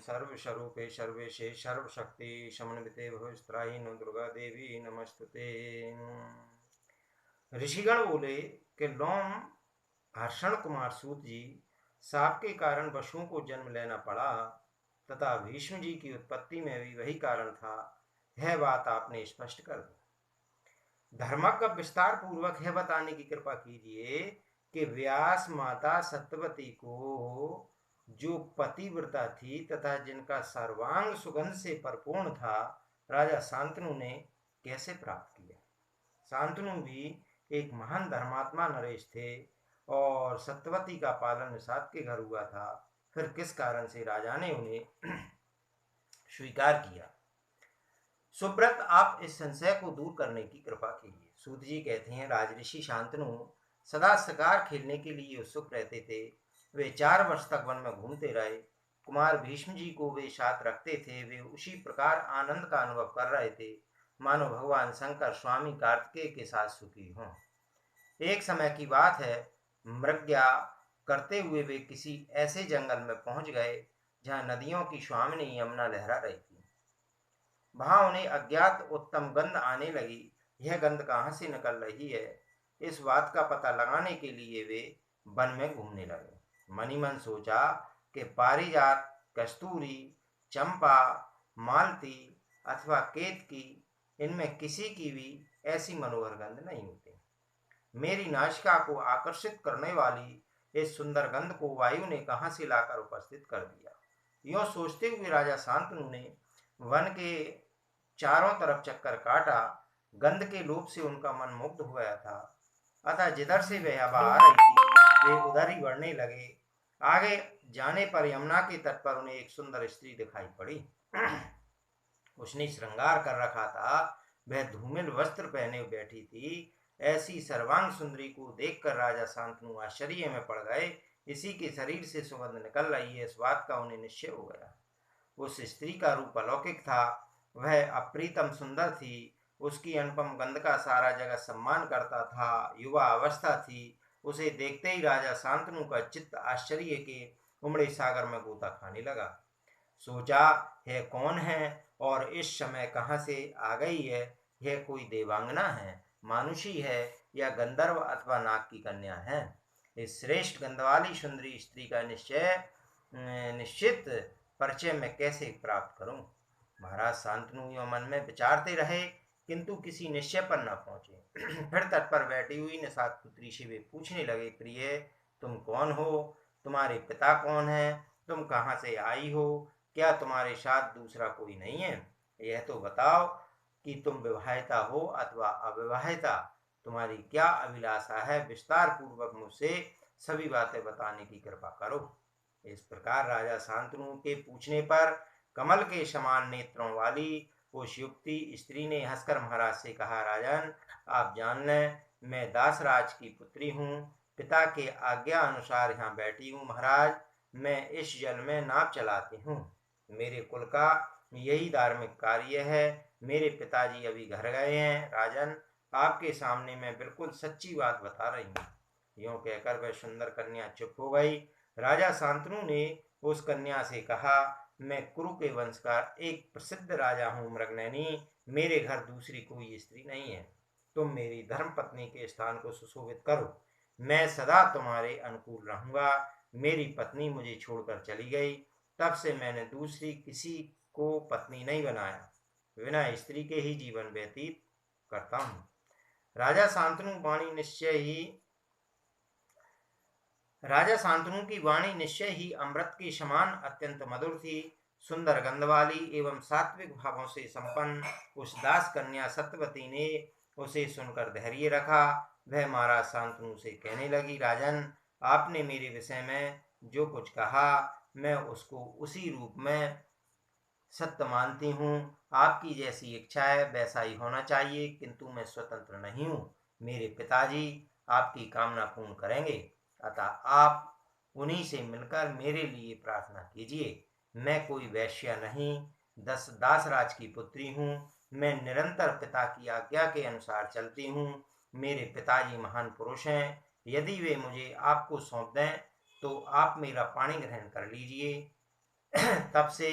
सर्वस्वरूपे सर्वेशे सर्वशक्ति समन्विते भवस्त्राहि no Durga Devi नमस्तुते। ऋषिगण बोले कि लोम हर्षण कुमार सूत जी, साप के कारण पशुओं को जन्म लेना पड़ा तथा भीष्म जी की उत्पत्ति में भी वही कारण था। यह बात आपने स्पष्ट कर दी। धर्मक का विस्तार पूर्वक है बताने की कृपा कीजिए कि व्यास माता सत्यवती को, जो पतिव्रता थी तथा जिनका सर्वांग सुगंध से परिपूर्ण था, राजा शांतनु ने कैसे प्राप्त किया। शांतनु भी एक महान धर्मात्मा नरेश थे और सत्यवती का पालन निषाद के घर हुआ था। फिर किस कारण से राजा ने उन्हें स्वीकार किया। सुब्रत, आप इस संशय को दूर करने की कृपा कीजिए। सूत जी कहते हैं, राजऋषि शांतनु सदा शिकार खेलने के लिए उत्सुक रहते थे। वे 4 वर्ष तक वन में घूमते रहे। कुमार भीष्म जी को वे साथ रखते थे। वे उसी प्रकार आनंद का अनुभव कर रहे थे मानो भगवान शंकर स्वामी कार्तिकेय के साथ सुखी हों। एक समय की बात है, मृग्या करते हुए वे किसी ऐसे जंगल में पहुंच गए जहां नदियों की स्वामिनी यमुना लहरा रही थी। वहां उन्हें अज्ञात उत्तम गंध आने लगी। यह गंध कहाँ से निकल रही है, इस बात का पता लगाने के लिए वे वन में घूमने लगे। मनी मन सोचा कि पारिजात, कस्तूरी, चंपा, मालती अथवा केतकी, इनमें किसी की भी ऐसी मनोहर गंध नहीं होती। मेरी नासिका को आकर्षित करने वाली इस सुंदर गंध को वायु ने कहां से लाकर उपस्थित कर दिया। यूं सोचते हुए राजा शांतनु ने वन के चारों तरफ चक्कर काटा। गंध के लोभ से उनका मन मुग्ध हो गया था, अतः जिधर से वह हवा आ रही थी वे उधर ही बढ़ने लगे। आगे जाने पर यमुना के तट पर उन्हें एक सुंदर स्त्री दिखाई पड़ी। उसने श्रृंगार कर रखा था। वह धूमिल वस्त्र पहने बैठी थी। ऐसी सर्वांग सुंदरी को देखकर राजा शांतनु आश्चर्य में पड़ गए। इसी के शरीर से सुगंध निकल रही है, इस बात का उन्हें निश्चय हो गया। उस स्त्री का रूप अलौकिक था। वह अप्रीतम सुंदर थी। उसकी अनुपम गंध का सारा जगत सम्मान करता था। युवा अवस्था थी। उसे देखते ही राजा शांतनु का चित्त आश्चर्य के उमड़े सागर में गोता खाने लगा। सोचा, यह कौन है और इस समय कहाँ से आ गई है। यह कोई देवांगना है, मानुषी है या गंधर्व अथवा नाग की कन्या है। इस श्रेष्ठ गंधवाली सुंदरी स्त्री का निश्चित परिचय मैं कैसे प्राप्त करूं। महाराज शांतनु यूं मन में विचारते रहे किंतु किसी निश्चय पर न पहुंचे। फिर तट पर बैठी हुई निषाद पुत्री से वे पूछने लगे, प्रिय, तुम कौन हो, तुम्हारे पिता कौन है, तुम कहाँ से आई हो, क्या तुम्हारे साथ दूसरा कोई नहीं है, यह तो बताओ कि तुम विवाहिता हो अथवा अविवाहिता, तुम्हारी क्या अभिलाषा है, विस्तार पूर्वक मुझसे सभी बातें बताने की कृपा करो। इस प्रकार राजा शांतनु के पूछने पर कमल के समान नेत्रों वाली उस युक्ति स्त्री ने हंसकर महाराज से कहा, राजन, आप जान लें, मैं दासराज की पुत्री हूँ। पिता के आज्ञा अनुसार यहाँ बैठी हूँ। महाराज, मैं इस जल में नाव चलाती हूँ। मेरे कुल का यही धार्मिक कार्य है। मेरे पिताजी अभी घर गए हैं। राजन, आपके सामने मैं बिल्कुल सच्ची बात बता रही हूँ। यूं कहकर वह सुंदर कन्या चुप हो गई। राजा शांतनु ने उस कन्या से कहा, मैं कुरु के वंश का एक प्रसिद्ध राजा हूँ मृगनयनी। मेरे घर दूसरी कोई स्त्री नहीं है। तुम मेरी धर्म पत्नी के स्थान को सुशोभित करो। मैं सदा तुम्हारे अनुकूल रहूंगा। मेरी पत्नी मुझे छोड़कर चली गई, तब से मैंने दूसरी किसी को पत्नी नहीं बनाया। बिना स्त्री के ही जीवन व्यतीत करता हूँ। राजा शांतनु वाणी निश्चय ही राजा शांतनु की वाणी निश्चय ही अमृत के समान अत्यंत मधुर थी। सुंदर गंधवाली एवं सात्विक भावों से संपन्न उस दास कन्या सत्यवती ने उसे सुनकर धैर्य रखा। वह महाराज शांतनु से कहने लगी, राजन, आपने मेरे विषय में जो कुछ कहा मैं उसको उसी रूप में सत्य मानती हूँ। आपकी जैसी इच्छा है वैसा ही होना चाहिए, किंतु मैं स्वतंत्र नहीं हूँ। मेरे पिताजी आपकी कामना पूर्ण करेंगे, अतः आप उन्हीं से मिलकर मेरे लिए प्रार्थना कीजिए। मैं कोई वैश्या नहीं, दासराज की पुत्री हूँ। मैं निरंतर पिता की आज्ञा के अनुसार चलती हूँ। मेरे पिताजी महान पुरुष हैं। यदि वे मुझे आपको सौंप दें तो आप मेरा पाणी ग्रहण कर लीजिए। तब से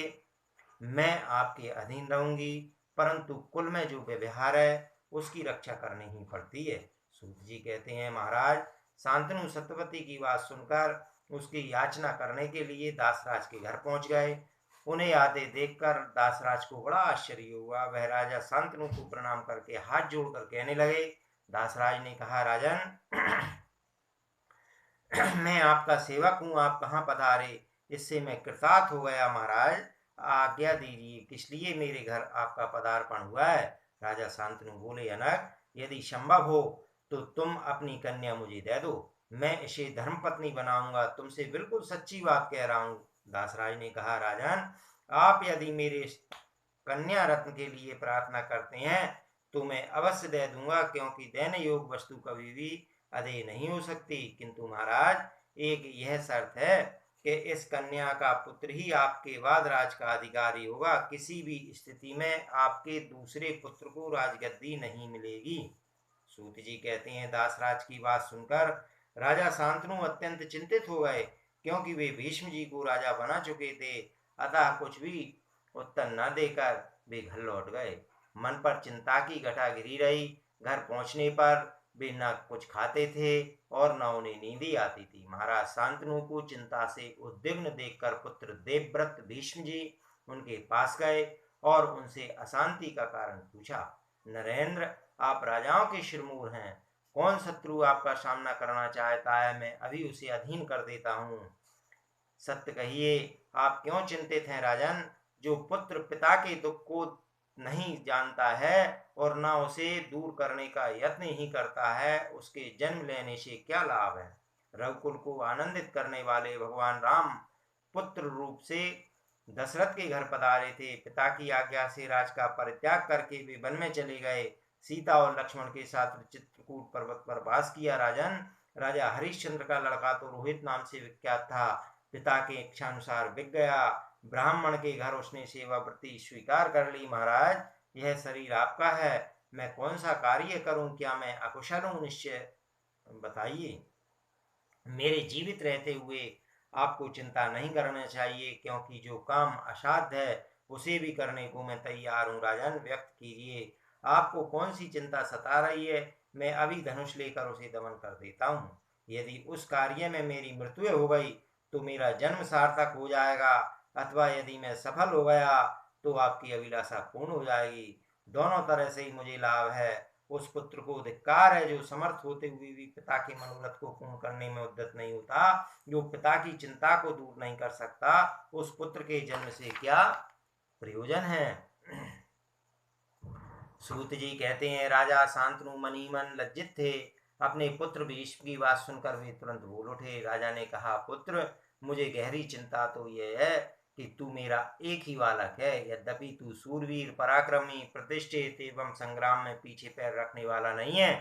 मैं आपके अधीन रहूंगी, परंतु कुल में जो व्यवहार है उसकी रक्षा करनी ही पड़ती है। सूत जी कहते हैं, महाराज शांतनु सत्यवती की बात सुनकर उसकी याचना करने के लिए दासराज के घर पहुंच गए। उन्हें आते देखकर दासराज को बड़ा आश्चर्य हुआ। वह राजा शांतनु को प्रणाम करके हाथ जोड़कर कहने लगे। दासराज ने कहा, राजन मैं आपका सेवक हूँ, आप कहाँ पधारे, इससे मैं कृतार्थ हो गया। महाराज आज्ञा दीजिए, किस लिए मेरे घर आपका पदार्पण हुआ है। राजा शांतनु बोले, अनक यदि संभव हो तो तुम अपनी कन्या मुझे दे दो, मैं इसे धर्मपत्नी बनाऊंगा, तुमसे बिल्कुल सच्ची बात कह रहा हूँ। दासराज ने कहा, राजन आप यदि मेरे कन्या रत्न के लिए प्रार्थना करते हैं तो मैं अवश्य दे दूंगा, क्योंकि देने योग वस्तु कभी भी अधेय नहीं हो सकती। किंतु महाराज एक यह शर्त है कि इस कन्या का पुत्र ही आपके बाद राज का अधिकारी होगा। किसी भी स्थिति में आपके दूसरे पुत्र को राजगद्दी नहीं मिलेगी। सूत जी कहते हैं, दासराज की बात सुनकर राजा शांतनु अत्यंत चिंतित हो गए, क्योंकि वे भीष्म जी को राजा बना चुके थे। अतः कुछ भी उत्तर न देकर वे घर लौट गए। मन पर चिंता की घटा गिरी रही। घर पहुंचने पर वे न कुछ खाते थे और न उन्हें नींद ही आती थी। महाराज शांतनु को चिंता से उद्विग्न देखकर पुत्र देवव्रत भीष्म जी उनके पास गए और उनसे अशांति का कारण पूछा। नरेंद्र, आप राजाओं के शिरमूर हैं, कौन शत्रु आपका सामना करना चाहता है, मैं अभी उसे अधीन कर देता हूँ। सत्य कहिए, आप क्यों चिंतित हैं राजन। जो पुत्र पिता के दुख को नहीं जानता है और न उसे दूर करने का यत्न ही करता है, उसके जन्म लेने से क्या लाभ है। रघुकुल को आनंदित करने वाले भगवान राम पुत्र रूप से दशरथ के घर पधारे थे। पिता की आज्ञा से राज का परित्याग करके वे वन में चले गए। सीता और लक्ष्मण के साथ चित्रकूट पर्वत पर वास किया। राजन, राजा हरिश्चंद्र का लड़का तो रोहित नाम से विख्यात था। पिता के इच्छानुसार बिक गया। ब्राह्मण के घर उसने सेवा वृत्ति स्वीकार कर ली। महाराज, यह शरीर आपका है, मैं कौन सा कार्य करूं, क्या मैं अकुशल हूं, निश्चय बताइए। मेरे जीवित रहते हुए आपको चिंता नहीं करना चाहिए, क्योंकि जो काम असाध्य है उसे भी करने को मैं तैयार हूँ। राजन, व्यक्त कीजिए, आपको कौन सी चिंता सता रही है, मैं अभी धनुष लेकर उसे दमन कर देता हूँ। यदि उस कार्य में मेरी मृत्यु हो गई तो मेरा जन्म सार्थक हो जाएगा, अथवा यदि मैं सफल हो गया तो आपकी अभिलाषा पूर्ण हो जाएगी। दोनों तरह से ही मुझे लाभ है। उस पुत्र को धिक्कार है जो समर्थ होते हुए भी पिता के मनोरथ को पूर्ण करने में उद्यत नहीं होता, जो पिता की चिंता को दूर नहीं कर सकता। उस पुत्र के जन्म से क्या प्रयोजन है। सूत जी कहते हैं, राजा शांतनु मनी मन लज्जित थे। अपने पुत्र भीष्म की बात सुनकर वे तुरंत बोल उठे। राजा ने कहा, पुत्र मुझे गहरी चिंता तो यह है कि तू मेरा एक ही बालक है। यद्यपि तू सूरवीर पराक्रमी प्रतिष्ठित एवं संग्राम में पीछे पैर रखने वाला नहीं है,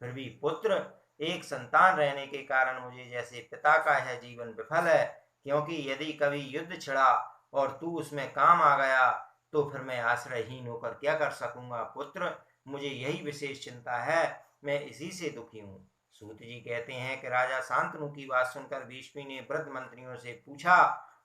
फिर भी पुत्र एक संतान रहने के कारण मुझे जैसे पिता का यह जीवन विफल है। क्योंकि यदि कभी युद्ध छिड़ा और तू उसमें काम आ गया तो फिर मैं आश्रयहीन होकर क्या कर सकूंगा। पुत्र मुझे यही विशेष चिंता है, मैं इसी से दुखी हूँ। सूत जी कहते हैं कि राजा शांतनु की बात सुनकर भीष्म ने वृद्ध मंत्रियों से पूछा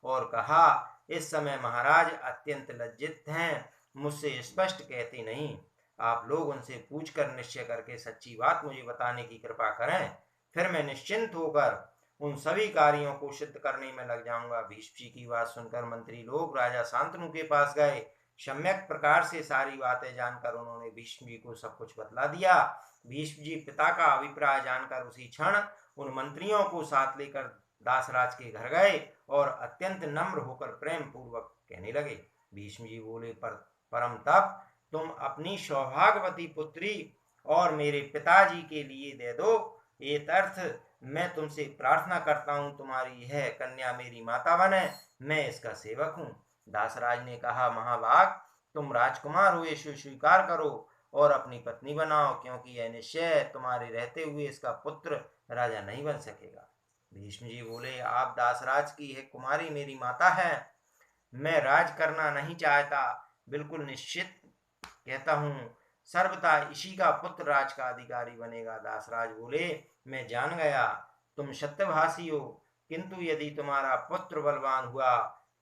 और कहा, इस समय महाराज अत्यंत लज्जित हैं, मुझसे स्पष्ट कहते नहीं। आप लोग उनसे पूछकर निश्चय करके सच्ची बात मुझे बताने की कृपा करें, फिर मैं निश्चिंत होकर उन सभी कार्यों को सिद्ध करने में लग जाऊंगा। भीष्म जी की बात सुनकर मंत्री लोग राजा शांतनु के पास गए। सम्यक प्रकार से सारी बातें जानकर उन्होंने भीष्म जी को सब कुछ बतला दिया। भीष्म जी पिता का अभिप्राय जानकर उसी क्षण उन मंत्रियों को साथ लेकर दासराज के घर गए और अत्यंत नम्र होकर प्रेम पूर्वक कहने लगे। भीष्म जी बोले, परम तप, तुम अपनी सौभाग्यवती पुत्री और मेरे पिताजी के लिए दे दो। ये तीर्थ मैं तुमसे प्रार्थना करता हूँ, तुम्हारी यह कन्या मेरी माता बने, मैं इसका सेवक हूँ। दासराज ने कहा, महाभाग, तुम राजकुमार हो, इसे स्वीकार करो और अपनी पत्नी बनाओ, क्योंकि यह निश्चय है तुम्हारे रहते हुए इसका पुत्र राजा नहीं बन सकेगा। भीष्म जी बोले, आप दासराज की यह कुमारी मेरी माता है, मैं राज करना नहीं चाहता, बिल्कुल निश्चित कहता हूँ सर्वथा इसी का पुत्र राज का अधिकारी बनेगा। दासराज बोले, मैं जान गया तुम सत्यभाषी हो, किंतु यदि तुम्हारा पुत्र बलवान हुआ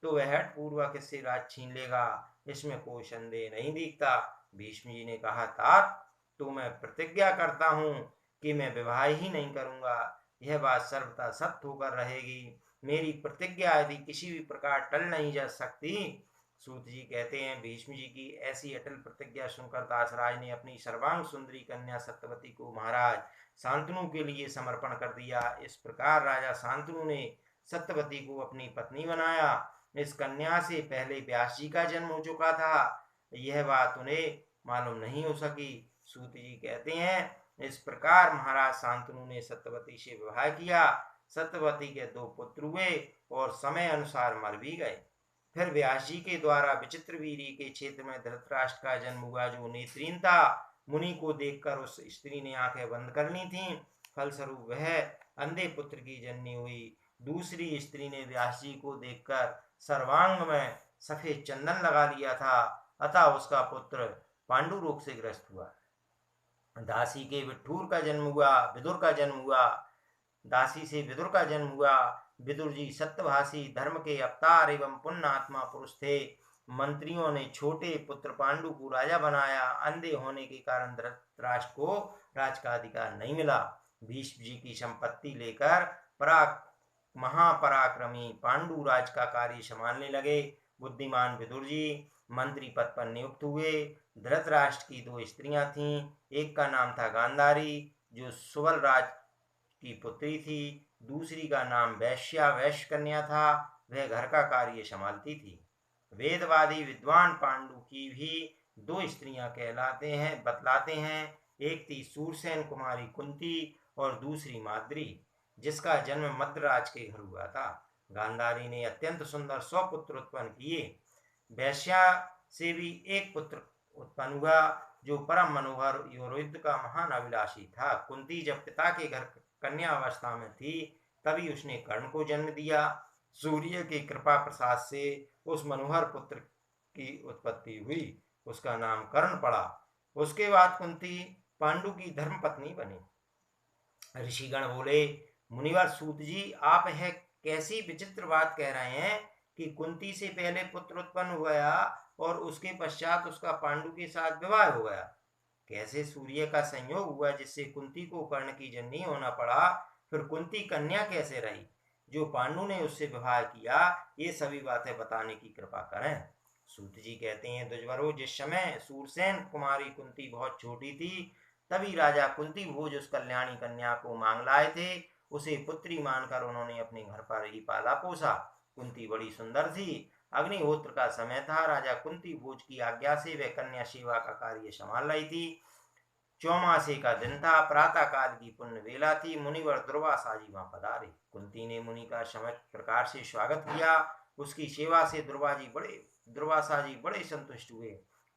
तो वह हठ पूर्वक इससे राज छीन लेगा, इसमें कोई संदेह नहीं दिखता। भीष्म जी ने कहा, तात तो मैं प्रतिज्ञा करता हूँ कि मैं विवाह ही नहीं करूंगा। यह बात सर्वथा सत्य होकर रहेगी। मेरी प्रतिज्ञा यदि किसी भी प्रकार टल नहीं जा सकती। सूत जी कहते हैं, भीष्म जी की ऐसी अटल प्रतिज्ञा सुनकर दासराज ने अपनी सर्वांग सुंदरी कन्या सत्यवती को महाराज शांतनु के लिए समर्पण कर दिया। इस प्रकार राजा शांतनु ने सत्यवती को अपनी पत्नी बनाया। इस कन्या से पहले व्यास जी का जन्म हो चुका था, यह बात उन्हें मालूम नहीं हो सकी। सूत जी कहते हैं, इस प्रकार महाराज शांतनु ने सत्यवती से विवाह किया। सत्यवती के 2 पुत्र हुए और समय अनुसार मर भी गए। फिर व्यास जी के द्वारा विचित्र वीरी के क्षेत्र में धृतराष्ट्र का जन्म हुआ, जो नेत्रहीन था। मुनि को देखकर उस स्त्री ने आंखें बंद कर ली थीं, फलस्वरूप वह अंधे पुत्र की जननी हुई। दूसरी स्त्री ने व्यास जी को देखकर सर्वांग में सफेद चंदन लगा लिया था, अतः उसका पुत्र पांडु रोग से ग्रस्त हुआ। दासी के विठूर का जन्म हुआ, विदुर का जन्म हुआ। दासी से विदुर का जन्म हुआ। विदुर जी सत्यभाषी धर्म के अवतार एवं पुण्य आत्मा पुरुष थे। मंत्रियों ने छोटे पुत्र पांडु को राजा बनाया। अंधे होने के कारण धृतराष्ट्र को राज का अधिकार नहीं मिला। भीष्म जी की संपत्ति लेकर महापराक्रमी पांडु राज का कार्य संभालने लगे। बुद्धिमान विदुर जी मंत्री पद पर नियुक्त हुए। धृतराष्ट्र की 2 स्त्रियां थीं। एक का नाम था गांधारी, जो सुबल राज की पुत्री थी। दूसरी का नाम वैश्य कन्या था, वह घर का कार्य संभालती थी। वेदवादी विद्वान पांडु की भी 2 स्त्रियां बतलाते हैं। एक थी सूरसेन कुमारी कुंती और दूसरी माद्री, जिसका जन्म मद्राज के घर हुआ था। गांधारी ने अत्यंत सुंदर 100 पुत्र उत्पन्न किए। वैश्या से भी एक पुत्र उत्पन्न हुआ, जो परम मनोहर युद्ध का महान अभिलाषी था। कुंती जब पिता के घर कन्या अवस्था में थी, तभी उसने कर्ण को जन्म दिया। सूर्य की कृपा प्रसाद से उस मनोहर पुत्र की उत्पत्ति हुई, उसका नाम कर्ण पड़ा। उसके बाद कुंती पांडु की धर्म पत्नी बनी। ऋषिगण बोले, मुनिवर सूत जी, आप यह कैसी विचित्र बात कह रहे हैं कि कुंती से पहले पुत्र उत्पन्न हो गया और उसके पश्चात उसका पांडु के साथ विवाह हो गया। कैसे सूर्य का संयोग हुआ जिससे कुंती को कर्ण की जननी होना पड़ा? फिर कुंती कन्या कैसे रही जो पांडु ने उससे विवाह किया? ये सभी बातें बताने की कृपा करें। सूत जी कहते हैं, द्विजवरों, जिस समय सूरसेन कुमारी कुंती बहुत छोटी थी, तभी राजा कुंती भोज उस कल्याणी कन्या को मांग लाए थे। उसे पुत्री मानकर उन्होंने अपने घर पर ही पाला पोसा। कुंती बड़ी सुंदर थी। अग्निहोत्र का समय था। राजा कुंती भोज की आज्ञा से वह कन्या सेवा का कार्य संभाल रही थी। चौमासे का दिन था। प्रातः काल की पुण्य वेला थी। मुनिवर दुर्वासा जी वहां पधारे। कुंती ने मुनि का समय प्रकार से स्वागत किया। उसकी सेवा से दुर्वासा जी बड़े संतुष्ट हुए।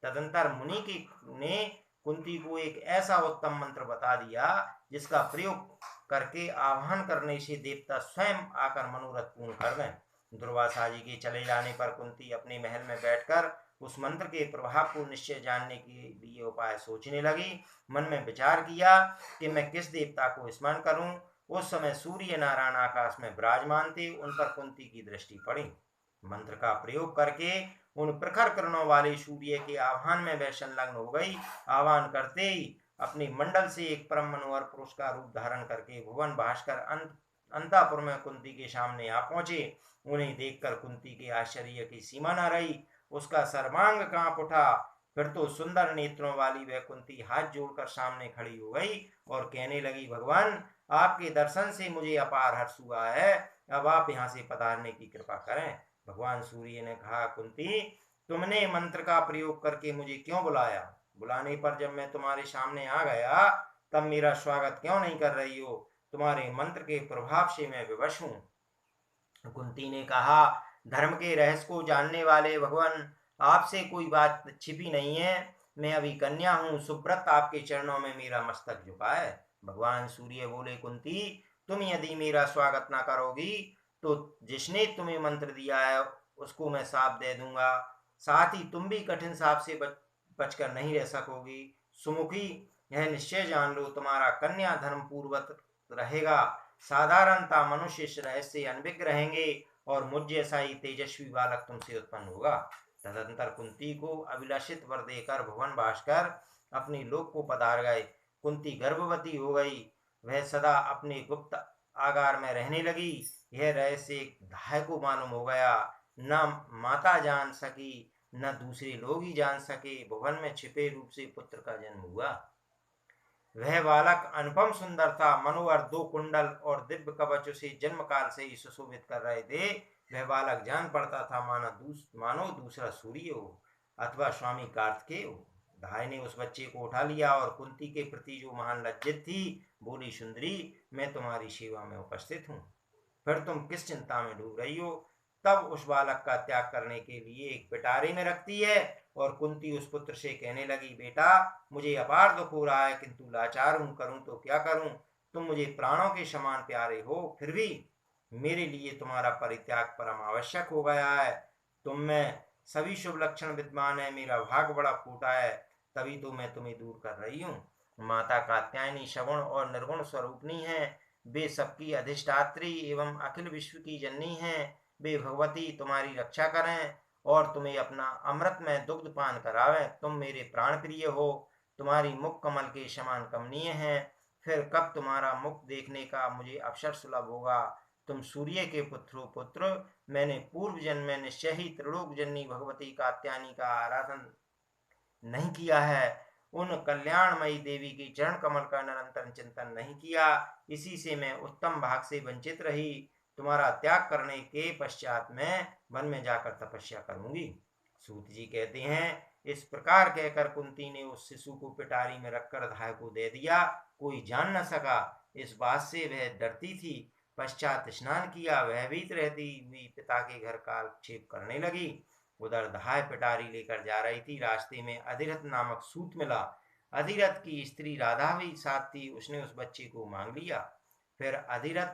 तदंतर मुनि ने कुंती को एक ऐसा उत्तम मंत्र बता दिया, जिसका प्रयोग करके आह्वान करने से देवता स्वयं आकर मनोरथ पूर्ण कर दें। दुर्वासा जी के चले जाने पर कुंती अपने महल में बैठकर उस मंत्र के प्रभाव को निश्चय जानने के लिए उपाय सोचने लगी। मन में विचार किया कि मैं किस देवता को स्मरण करूं। उस समय सूर्य नारायण आकाश में विराजमान थे। उन पर कुंती की दृष्टि पड़ी। मंत्र का प्रयोग करके उन प्रखर किरणों वाले सूर्य के आह्वान में वह संलग्न हो गई। आह्वान करते ही अपने मंडल से एक परम मनोहर पुरुष का रूप धारण करके भुवन भास्कर अंतापुर में कुंती के सामने आ पहुंचे। उन्हें देखकर कुंती के आश्चर्य की सीमा न रही। उसका सर्वांग कांप उठा। फिर तो सुंदर नेत्रों वाली वह कुंती हाथ जोड़कर सामने खड़ी हो गई और कहने लगी, भगवान, आपके दर्शन से मुझे अपार हर्ष हुआ है। अब आप यहाँ से पधारने की कृपा करें। भगवान सूर्य ने कहा, कुंती, तुमने मंत्र का प्रयोग करके मुझे क्यों बुलाया? बुलाने पर जब मैं तुम्हारे सामने आ गया, तब मेरा स्वागत क्यों नहीं कर रही हो? तुम्हारे मंत्र के प्रभाव से मैं विवश हूँ। कुंती ने कहा, धर्म के रहस्य को जानने वाले भगवान, आपसे कोई बात छिपी नहीं है। मैं अभी कन्या हूँ। सुब्रत आपके चरणों में मेरा मस्तक झुका है। भगवान सूर्य बोले, कुंती, तुम यदि मेरा स्वागत ना करोगी तो जिसने तुम्हें मंत्र दिया है उसको मैं शाप दे दूंगा। साथ ही तुम भी कठिन शाप से बचकर नहीं रह सकोगी। सुमुखी, यह निश्चय जान लो, तुम्हारा कन्या धर्म पूर्वक रहेगा। साधारणता मनुष्य इस रहस्य से अनभिज्ञ रहेंगे और मुझ जैसा ही तेजस्वी बालक तुमसे उत्पन्न होगा। तदंतर कुंती को अभिलाषित वर देकर भुवन भास्कर अपने लोक को पधार गए। कुंती गर्भवती हो गई। वह सदा अपने गुप्त आगार में रहने लगी। यह रहस्य धाय को मालूम हो गया। न माता जान सकी, न दूसरे लोग ही जान सके। भुवन में छिपे रूप से पुत्र का जन्म हुआ। वह बालक अनुपम सुंदर था। मनोहर 2 कुंडल और दिव्य कवच उसे जन्म काल से ही सुशोभित कर रहे थे। वह बालक जान पड़ता था मानो दूसरा सूर्य हो अथवा स्वामी कार्तिकेय हो। धाय ने उस बच्चे को उठा लिया और कुंती के प्रति जो महान लज्जित थी, बोली, सुंदरी, मैं तुम्हारी सेवा में उपस्थित हूँ, फिर तुम किस चिंता में डूब रही हो। तब उस बालक का त्याग करने के लिए एक पिटारे में रखती है और कुंती उस पुत्र से कहने लगी, बेटा, मुझे अपार दुख हो रहा है, किंतु लाचार हूं, करूं तो क्या करूं। तुम मुझे प्राणों के समान प्यारे हो, फिर भी मेरे लिए तुम्हारा परित्याग परम आवश्यक हो गया है। तुम में सभी शुभ लक्षण विद्यमान है, मेरा भाग बड़ा फूटा है, तभी तो मैं तुम्हें दूर कर रही हूँ। माता कात्यायनी सगुण और निर्गुण स्वरूपनी है। वे सबकी अधिष्ठात्री एवं अखिल विश्व की जननी हैं। वे भगवती तुम्हारी रक्षा करें और तुम्हें अपना अमृत में दुग्ध पान करावें। तुम मेरे प्राण प्रिय हो, तुम्हारी मुख कमल के समान कमनीय है। फिर कब तुम्हारा मुख देखने का मुझे अवसर सुलभ होगा। तुम सूर्य के पुत्र हो पुत्र। मैंने पूर्व जन्म में निश्चय ही त्रिलोक जननी भगवती कात्यायनी का आराधन नहीं किया है। उन कल्याणमयी देवी की चरण कमल का निरंतर चिंतन नहीं किया। इसी से मैं उत्तम भाग से वंचित रही। तुम्हारा त्याग करने के पश्चात मैं वन में जाकर तपस्या करूंगी। सूत जी कहते हैं, इस प्रकार कहकर कुंती ने उस शिशु को पिटारी में रखकर धाय को दे दिया। कोई जान न सका। इस बात से वह डरती थी। पश्चात स्नान किया, भयभीत रहती हुई पिता के घर कालक्षेप करने लगी। उधर धाय पिटारी लेकर जा रही थी। रास्ते में अधिरथ नामक सूत मिला। अधिरथ की स्त्री राधा भी साथ थी। उसने उस बच्चे को मांग लिया। फिर अधिरथ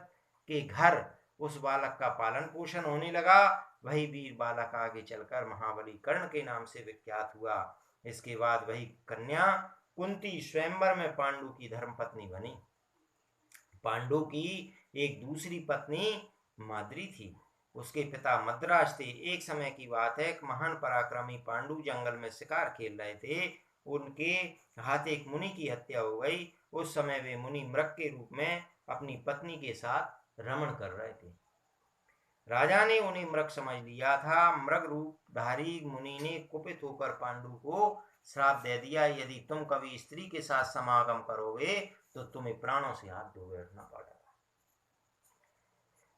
के घर उस बालक का पालन पोषण होने लगा। वही वीर बालक आगे चलकर महाबली कर्ण के नाम से विख्यात हुआ। इसके बाद वही कन्या कुंती स्वयंवर में पांडु की धर्मपत्नी बनी। पांडु की एक दूसरी पत्नी माद्री थी। उसके पिता मद्राज थे। एक समय की बात है, एक महान पराक्रमी पांडु जंगल में शिकार खेल रहे थे। उनके हाथ एक मुनि की हत्या हो गई। उस समय वे मुनि मृग के रूप में अपनी पत्नी के साथ रमण कर रहे थे। राजा ने उन्हें मृग समझ लिया था। मृग रूपधारी मुनि ने कुपित होकर पांडु को श्राप दे दिया, यदि तुम कभी स्त्री के साथ समागम करोगे तो तुम्हें प्राणों से हाथ धो बैठना पड़ेगा।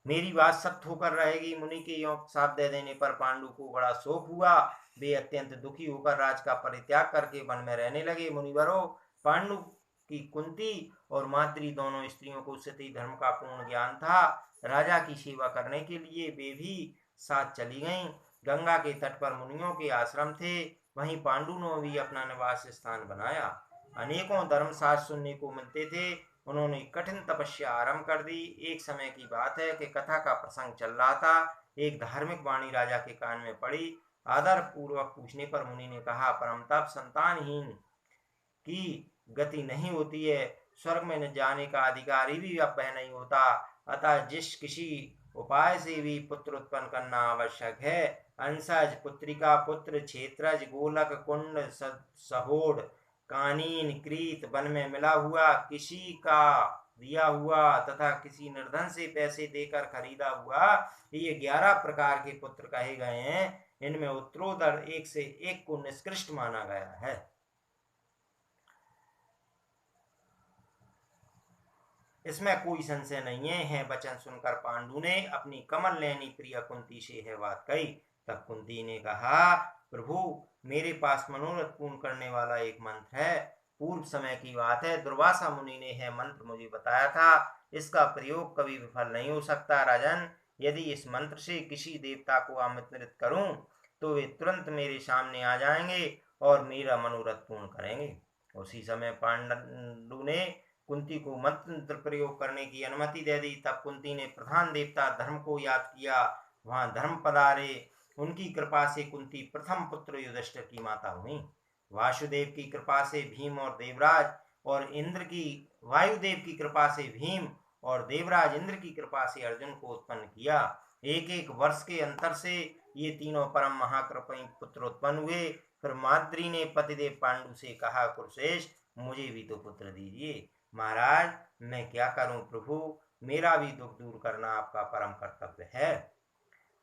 मेरी बात सत्य होकर रहेगी। मुनि के यों श्राप दे देने पर पांडु को बड़ा शोक हुआ। वे अत्यंत दुखी होकर राज का परित्याग करके वन में रहने लगे। मुनिवरों, पांडु की कुंती और माद्री दोनों स्त्रियों को सती धर्म का पूर्ण ज्ञान था। राजा की सेवा करने के लिए वे भी साथ चली गईं। गंगा के तट पर मुनियों के आश्रम थे। वहीं पांडु ने भी अपना निवास स्थान बनाया। अनेकों धर्मशास्त्र सुनने को मिलते थे। उन्होंने कठिन तपस्या आरंभ कर दी। एक समय की बात है कि कथा का प्रसंग चल रहा था। एक धार्मिक वाणी राजा के कान में पड़ी। आदर पूर्वक पूछने पर मुनि ने कहा, परम तप संतानहीन की गति नहीं होती है। स्वर्ग में जाने का अधिकारी भी अब नहीं होता। अतः जिस किसी उपाय से भी पुत्र उत्पन्न करना आवश्यक है। अंशज, पुत्रिका, पुत्र, क्षेत्रज, गोलक, कुंड, सहोड़, कानीन, क्रीत, वन में मिला हुआ, किसी का दिया हुआ तथा किसी निर्धन से पैसे देकर खरीदा हुआ, ये 11 प्रकार के पुत्र कहे गए हैं। इनमें उत्तरोत्तर एक से एक को निष्कृष्ट माना गया है। इसमें कोई संशय नहीं है। वचन सुनकर पांडु ने अपनी कमल नयनी प्रिया कुंती से यह बात कही। तब कुंती ने कहा, प्रभु, मेरे पास मनोरथ पूर्ण करने वाला एक मंत्र है। पूर्व समय की बात है, दुर्वासा मुनि ने यह मंत्र मुझे बताया था। इसका प्रयोग कभी विफल नहीं हो सकता। राजन, यदि इस मंत्र से किसी देवता को आमंत्रित करूं तो वे तुरंत मेरे सामने आ जाएंगे और मेरा मनोरथ पूर्ण करेंगे। उसी समय पांडु ने कुंती को मंत्र प्रयोग करने की अनुमति दे दी। तब कुंती ने प्रधान देवता धर्म को याद किया। वहां धर्म पधारे। उनकी कृपा से कुंती प्रथम पुत्र युधिष्ठिर की माता हुई। वासुदेव की कृपा से भीम और देवराज और इंद्र की वायुदेव की कृपा से भीम और देवराज इंद्र की कृपा से अर्जुन को उत्पन्न किया। एक एक वर्ष के अंतर से ये तीनों परम महाकृपी पुत्र उत्पन्न हुए। फिर माद्री ने पतिदेव पांडु से कहा, कुरुश्रेष्ठ मुझे भी तो पुत्र दीजिए। महाराज मैं क्या करूं प्रभु, मेरा भी दुख दूर करना आपका परम कर्तव्य है।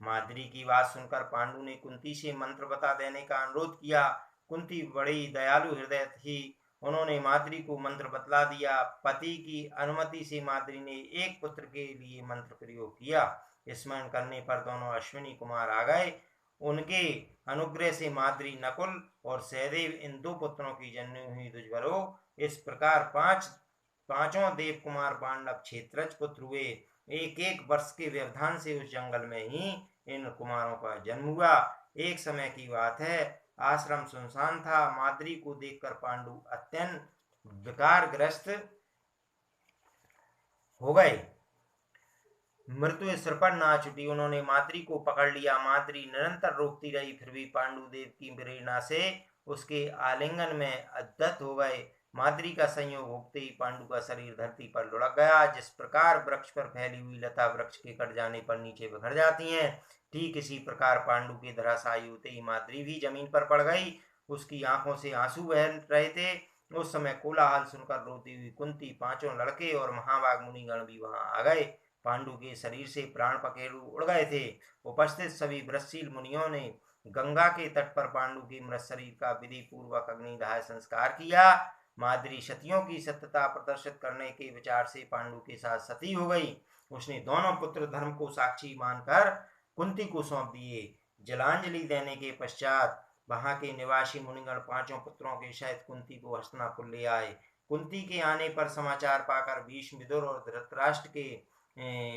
माद्री की बात सुनकर पांडु ने कुंती से मंत्र बता देने का अनुरोध किया। कुंती बड़ी दयालु हृदय थी, उन्होंने माद्री को मंत्र बतला दिया। पति की अनुमति से माद्री ने एक पुत्र के लिए मंत्र प्रयोग किया। स्मरण करने पर दोनों अश्विनी कुमार आ गए। उनके अनुग्रह से माद्री, नकुल और सहदेव इन दो पुत्रों की जननी हुई दुज्वरो। इस प्रकार पांचों देव कुमार पांडव क्षेत्रज पुत्र हुए। एक एक वर्ष के व्यवधान से उस जंगल में ही इन कुमारों का जन्म हुआ। एक समय की बात है, आश्रम सुनसान था। माद्री को देखकर पांडु अत्यंत विकारग्रस्त हो गए। मृत्यु सिर पर नाच उठी। उन्होंने माद्री को पकड़ लिया। माद्री निरंतर रोकती रही, फिर भी पांडु देव की प्रेरणा से उसके आलिंगन में अद्यत हो गए। माद्री का संयोग भोगते ही पांडु का शरीर धरती पर लुढ़क गया। जिस प्रकार वृक्ष पर फैली हुई लता वृक्ष के कट जाने पर नीचे बिखर जाती हैं, ठीक इसी प्रकार पांडु के धराशायी होते ही माद्री भी जमीन पर पड़ गई। उसकी आंखों से आंसू बह रहे थे। उस समय कोलाहल सुनकर रोती हुई कुंती, पांचों लड़के और महाभाग मुनिगण भी वहां आ गए। पांडु के शरीर से प्राण पखेरु उड़ गए थे। उपस्थित सभी व्रतशील मुनियों ने गंगा के तट पर पांडु के मृत शरीर का विधि पूर्वक अग्निदाह संस्कार किया। माद्री सतियों की सत्यता प्रदर्शित करने के विचार से पांडु के साथ सती हो गई। उसने दोनों पुत्र धर्म को साक्षी मानकर कुंती को सौंप दिए। जलांजलि देने के पश्चात वहां के निवासी मुनिगण पांचों पुत्रों के सहित कुंती को हस्तिनापुर ले आए। कुंती के आने पर समाचार पाकर भीष्म, विदुर और धृतराष्ट्र के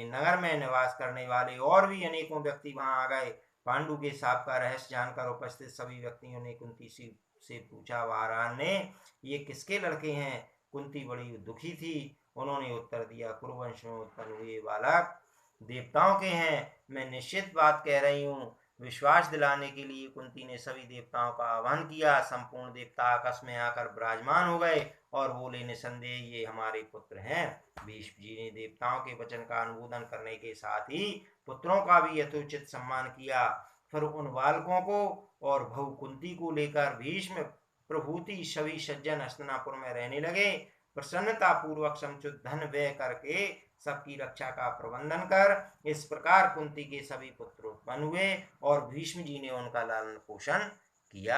नगर में निवास करने वाले और भी अनेकों व्यक्ति वहां आ गए। पांडु के शाप का रहस्य जानकर उपस्थित सभी व्यक्तियों ने कुंती से पूछा, महाराज ने ये किसके लड़के हैं? कुंती बड़ी दुखी थी। उन्होंने उत्तर दिया, कुरुवंश में उत्पन्न हुए बालक देवताओं के हैं। मैं निश्चित बात कह रही हूँ। विश्वास दिलाने के लिए कुंती ने सभी देवताओं का आह्वान किया। संपूर्ण देवता आकाश में आकर विराजमान हो गए और बोले, निसंदेह ये हमारे पुत्र हैं। भीष्म जी ने देवताओं के वचन का अनुमोदन करने के साथ ही पुत्रों का भी यथोचित सम्मान किया। फिर उन बालकों को और बहू कुंती को लेकर भीष्म प्रभूति सभी सज्जन हस्तिनापुर में रहने लगे। प्रसन्नता पूर्वक समुचित धन व्यय करके सबकी रक्षा का प्रबंधन कर इस प्रकार कुंती के सभी पुत्र उत्पन्न हुए और भीष्म जी ने उनका लालन पोषण